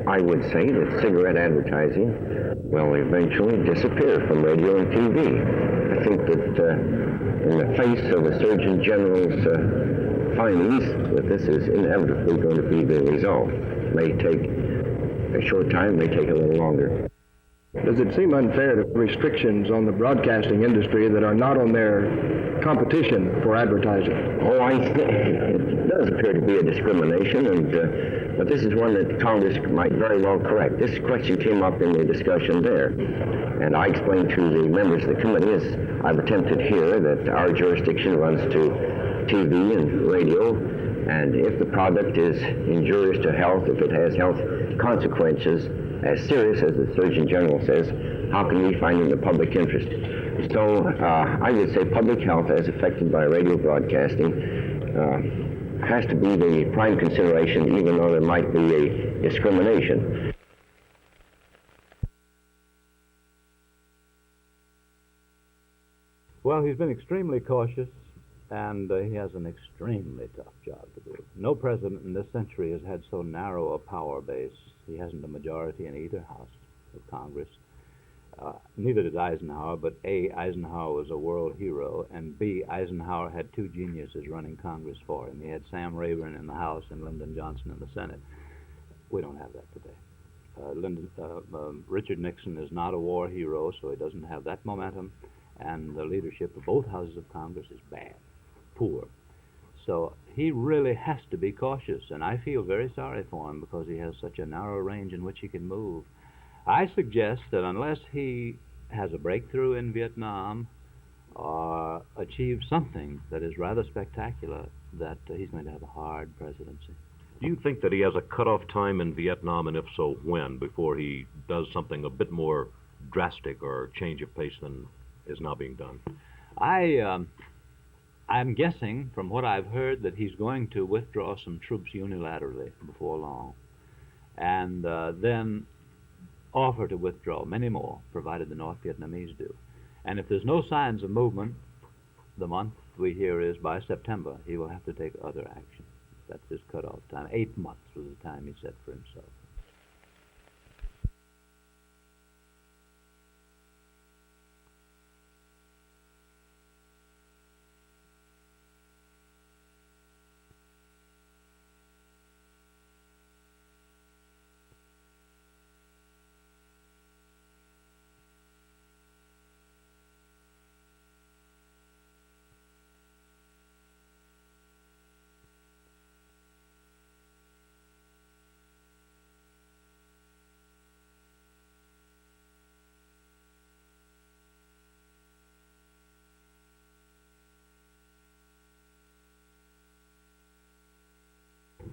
I would say that cigarette advertising will eventually disappear from radio and TV. I think that in the face of the Surgeon General's findings, that this is inevitably going to be the result. It may take a short time, may take a little longer. Does it seem unfair to put restrictions on the broadcasting industry that are not on their competition for advertising? Oh, I think it does appear to be a discrimination, but this is one that Congress might very well correct. This question came up in the discussion there, and I explained to the members of the committee, as I've attempted here, that our jurisdiction runs to TV and radio, and if the product is injurious to health, if it has health consequences as serious as the Surgeon General says, how can we find in the public interest? So I would say public health as affected by radio broadcasting has to be the prime consideration, even though there might be a discrimination. Well, he's been extremely cautious, and he has an extremely tough job to do. No president in this century has had so narrow a power base. He hasn't a majority in either house of Congress. Neither did Eisenhower, but A, Eisenhower was a world hero, and B, Eisenhower had two geniuses running Congress for him. He had Sam Rayburn in the House and Lyndon Johnson in the Senate. We don't have that today. Richard Nixon is not a war hero, so he doesn't have that momentum, and the leadership of both houses of Congress is bad, poor. So he really has to be cautious, and I feel very sorry for him because he has such a narrow range in which he can move. I suggest that unless he has a breakthrough in Vietnam or achieves something that is rather spectacular, that he's going to have a hard presidency. Do you think that he has a cutoff time in Vietnam, and if so, when, before he does something a bit more drastic or change of pace than is now being done? I'm guessing, from what I've heard, that he's going to withdraw some troops unilaterally before long, and then offer to withdraw many more, provided the North Vietnamese do. And if there's no signs of movement, the month we hear is by September, he will have to take other action. That's his cutoff time. 8 months was the time he set for himself.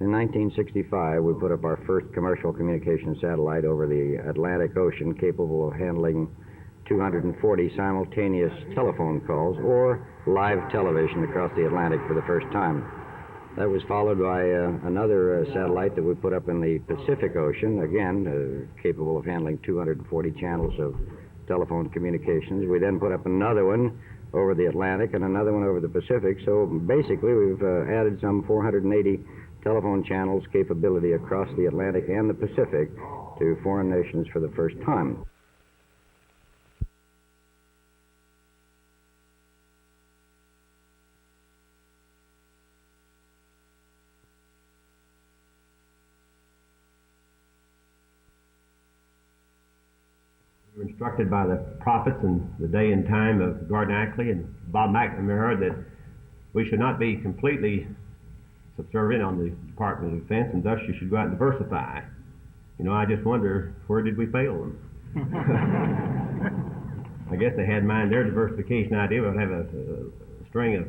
In 1965, we put up our first commercial communication satellite over the Atlantic Ocean, capable of handling 240 simultaneous telephone calls or live television across the Atlantic for the first time. That was followed by another satellite that we put up in the Pacific Ocean, again, capable of handling 240 channels of telephone communications. We then put up another one over the Atlantic and another one over the Pacific. So basically, we've added some 480 telephone channels capability across the Atlantic and the Pacific to foreign nations for the first time. We were instructed by the prophets in the day and time of Gordon Ackley and Bob McNamara that we should not be completely subservient on the Department of Defense, and thus you should go out and diversify. You know, I just wonder, where did we fail them? I guess they had in mind their diversification idea would have a string of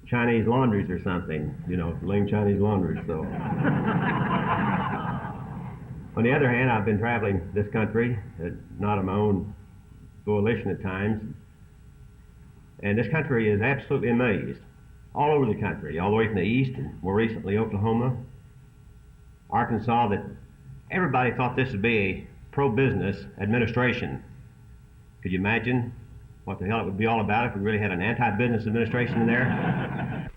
Chinese laundries or something, you know, lame Chinese laundries, so. On the other hand, I've been traveling this country, not of my own volition at times, and this country is absolutely amazed. All over the country, all the way from the east, and more recently Oklahoma, Arkansas, that everybody thought this would be a pro-business administration. Could you imagine what the hell it would be all about if we really had an anti-business administration in there?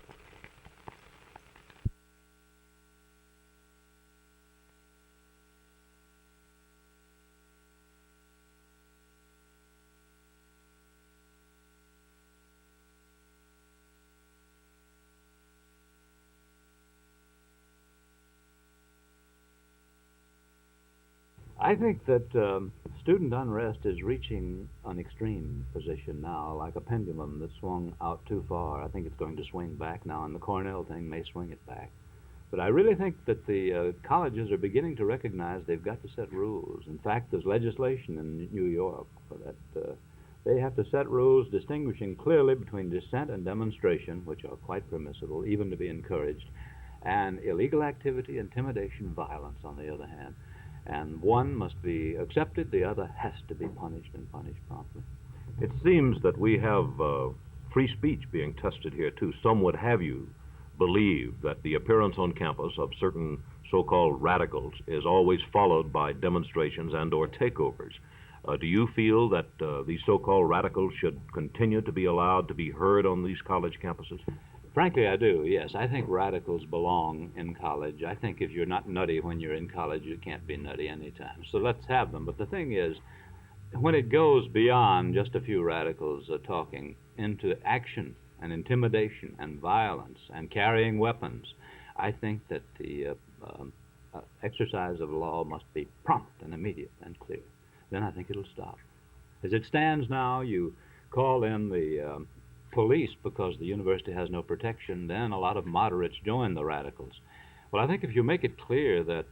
I think that student unrest is reaching an extreme position now, like a pendulum that swung out too far. I think it's going to swing back now, and the Cornell thing may swing it back. But I really think that the colleges are beginning to recognize they've got to set rules. In fact, there's legislation in New York for that. They have to set rules distinguishing clearly between dissent and demonstration, which are quite permissible, even to be encouraged, and illegal activity, intimidation, violence, on the other hand. And one must be accepted, the other has to be punished, and punished promptly. It seems that we have free speech being tested here, too. Some would have you believe that the appearance on campus of certain so-called radicals is always followed by demonstrations and or takeovers. Do you feel that these so-called radicals should continue to be allowed to be heard on these college campuses? Frankly, I do, yes. I think radicals belong in college. I think if you're not nutty when you're in college, you can't be nutty anytime. So let's have them. But the thing is, when it goes beyond just a few radicals talking into action and intimidation and violence and carrying weapons, I think that the exercise of law must be prompt and immediate and clear. Then I think it'll stop. As it stands now, you call in the police because the university has no protection, then a lot of moderates join the radicals. Well, I think if you make it clear that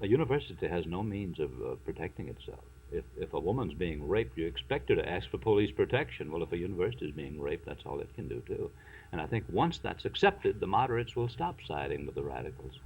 a university has no means of protecting itself, if a woman's being raped, you expect her to ask for police protection. Well, if a university is being raped, that's all it can do, too. And I think once that's accepted, the moderates will stop siding with the radicals.